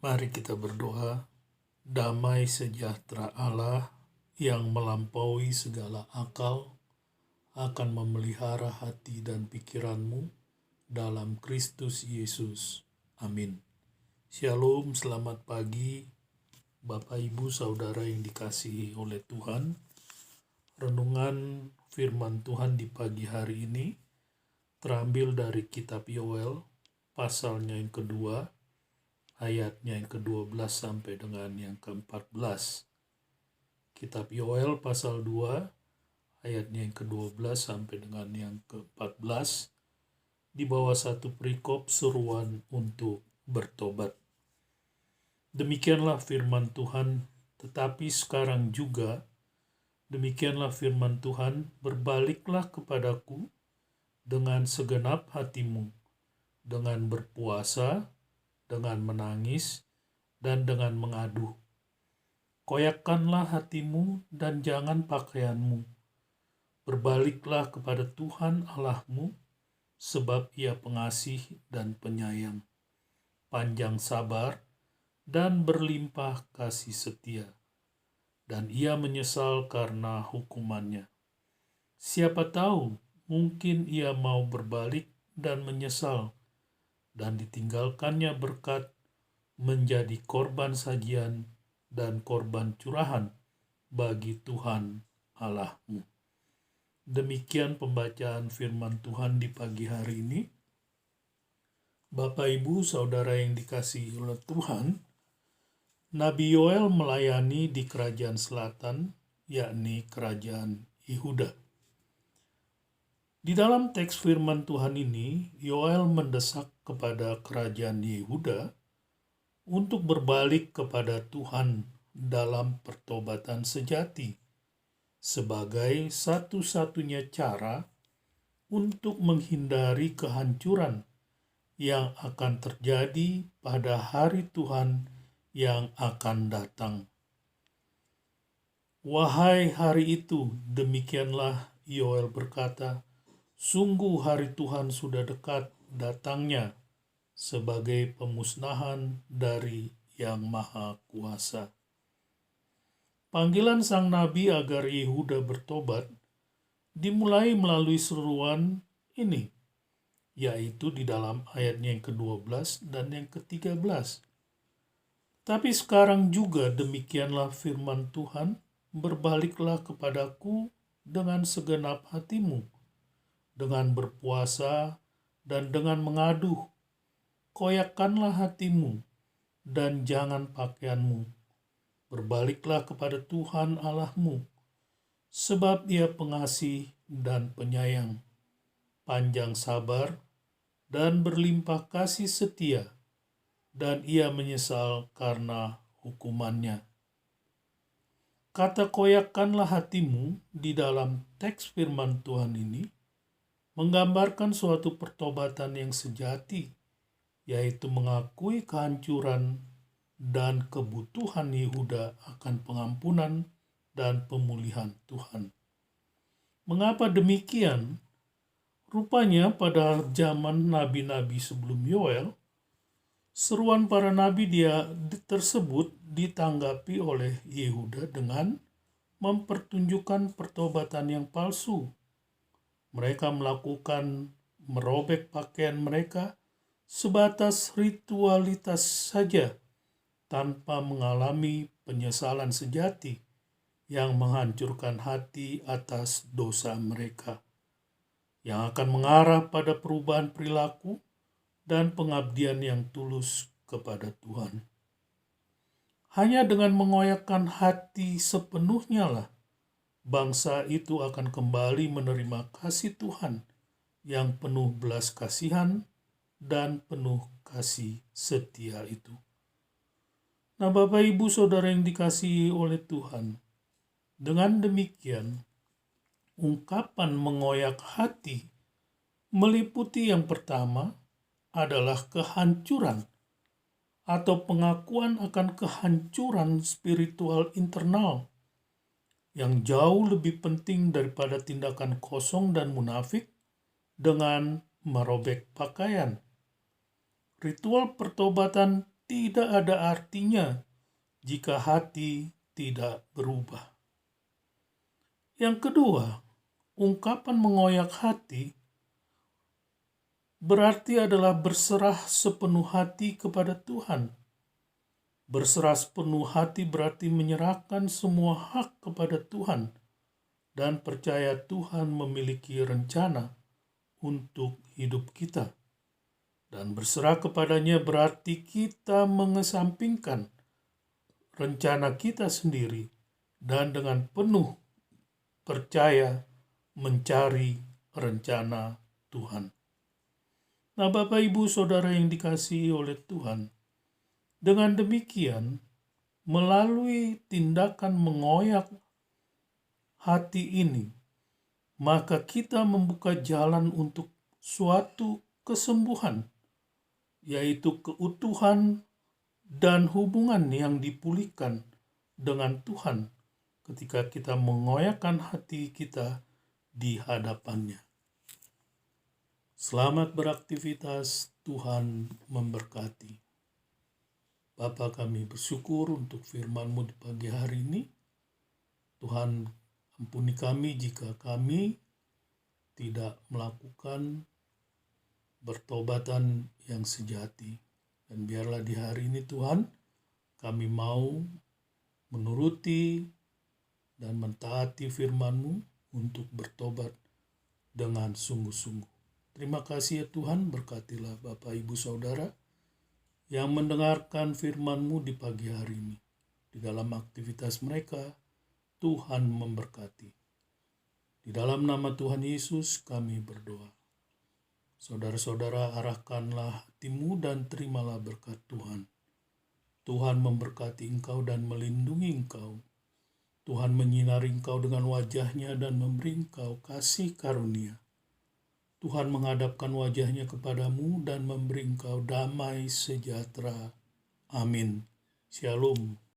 Mari kita berdoa. Damai sejahtera Allah yang melampaui segala akal akan memelihara hati dan pikiranmu dalam Kristus Yesus. Amin. Shalom, selamat pagi Bapak Ibu Saudara yang dikasihi oleh Tuhan. Renungan firman Tuhan di pagi hari ini terambil dari kitab Yoel, pasalnya yang kedua, ayatnya yang ke-12 sampai dengan yang ke-14. Kitab Yoel pasal 2, ayatnya yang ke-12 sampai dengan yang ke-14, di bawah satu perikop seruan untuk bertobat. Demikianlah firman Tuhan, tetapi sekarang juga, demikianlah firman Tuhan, berbaliklah kepadaku dengan segenap hatimu, dengan berpuasa, dengan menangis, dan dengan mengadu. Koyakkanlah hatimu dan jangan pakaianmu. Berbaliklah kepada Tuhan Allahmu, sebab Ia pengasih dan penyayang, panjang sabar, dan berlimpah kasih setia, dan Ia menyesal karena hukumannya. Siapa tahu, mungkin Ia mau berbalik dan menyesal, dan ditinggalkannya berkat menjadi korban sajian dan korban curahan bagi Tuhan Allahmu. Demikian pembacaan firman Tuhan di pagi hari ini. Bapak, Ibu, Saudara yang dikasihi oleh Tuhan, Nabi Yoel melayani di kerajaan selatan, yakni kerajaan Yehuda. Di dalam teks firman Tuhan ini, Yoel mendesak kepada kerajaan Yehuda untuk berbalik kepada Tuhan dalam pertobatan sejati, sebagai satu-satunya cara untuk menghindari kehancuran yang akan terjadi pada hari Tuhan yang akan datang. Wahai hari itu, demikianlah Yoel berkata, sungguh hari Tuhan sudah dekat datangnya sebagai pemusnahan dari Yang Maha Kuasa. Panggilan sang nabi agar Yehuda bertobat dimulai melalui seruan ini, yaitu di dalam ayatnya yang ke-12 dan yang ke-13. Tapi sekarang juga demikianlah firman Tuhan, berbaliklah kepadaku dengan segenap hatimu, dengan berpuasa dan dengan mengadu. Koyakkanlah hatimu dan jangan pakaianmu. Berbaliklah kepada Tuhan Allahmu, sebab Ia pengasih dan penyayang, panjang sabar dan berlimpah kasih setia, dan Ia menyesal karena hukumannya. Kata koyakkanlah hatimu di dalam teks firman Tuhan ini menggambarkan suatu pertobatan yang sejati, yaitu mengakui kehancuran dan kebutuhan Yehuda akan pengampunan dan pemulihan Tuhan. Mengapa demikian? Rupanya pada zaman nabi-nabi sebelum Yoel, seruan para nabi tersebut ditanggapi oleh Yehuda dengan mempertunjukkan pertobatan yang palsu. Mereka melakukan merobek pakaian mereka sebatas ritualitas saja, tanpa mengalami penyesalan sejati yang menghancurkan hati atas dosa mereka, yang akan mengarah pada perubahan perilaku dan pengabdian yang tulus kepada Tuhan. Hanya dengan mengoyakkan hati sepenuhnya lah bangsa itu akan kembali menerima kasih Tuhan yang penuh belas kasihan dan penuh kasih setia itu. Nah, Bapak, Ibu, Saudara yang dikasihi oleh Tuhan, dengan demikian, ungkapan mengoyak hati meliputi yang pertama adalah kehancuran atau pengakuan akan kehancuran spiritual internal yang jauh lebih penting daripada tindakan kosong dan munafik dengan merobek pakaian. Ritual pertobatan tidak ada artinya jika hati tidak berubah. Yang kedua, ungkapan mengoyak hati berarti adalah berserah sepenuh hati kepada Tuhan. Berserah sepenuh hati berarti menyerahkan semua hak kepada Tuhan dan percaya Tuhan memiliki rencana untuk hidup kita. Dan berserah kepadanya berarti kita mengesampingkan rencana kita sendiri dan dengan penuh percaya mencari rencana Tuhan. Nah, Bapak, Ibu, Saudara yang dikasihi oleh Tuhan, dengan demikian, melalui tindakan mengoyak hati ini, maka kita membuka jalan untuk suatu kesembuhan, yaitu keutuhan dan hubungan yang dipulihkan dengan Tuhan ketika kita mengoyakkan hati kita di hadapannya. Selamat beraktivitas, Tuhan memberkati. Bapa, kami bersyukur untuk firman-Mu di pagi hari ini. Tuhan, ampuni kami jika kami tidak melakukan bertobatan yang sejati. Dan biarlah di hari ini Tuhan, kami mau menuruti dan mentaati firman-Mu untuk bertobat dengan sungguh-sungguh. Terima kasih ya Tuhan, berkatilah Bapak, Ibu, Saudara yang mendengarkan firman-Mu di pagi hari ini. Di dalam aktivitas mereka, Tuhan memberkati. Di dalam nama Tuhan Yesus kami berdoa. Saudara-saudara, arahkanlah hatimu dan terimalah berkat Tuhan. Tuhan memberkati engkau dan melindungi engkau. Tuhan menyinari engkau dengan wajah-Nya dan memberi engkau kasih karunia. Tuhan menghadapkan wajah-Nya kepadamu dan memberi engkau damai sejahtera. Amin. Shalom.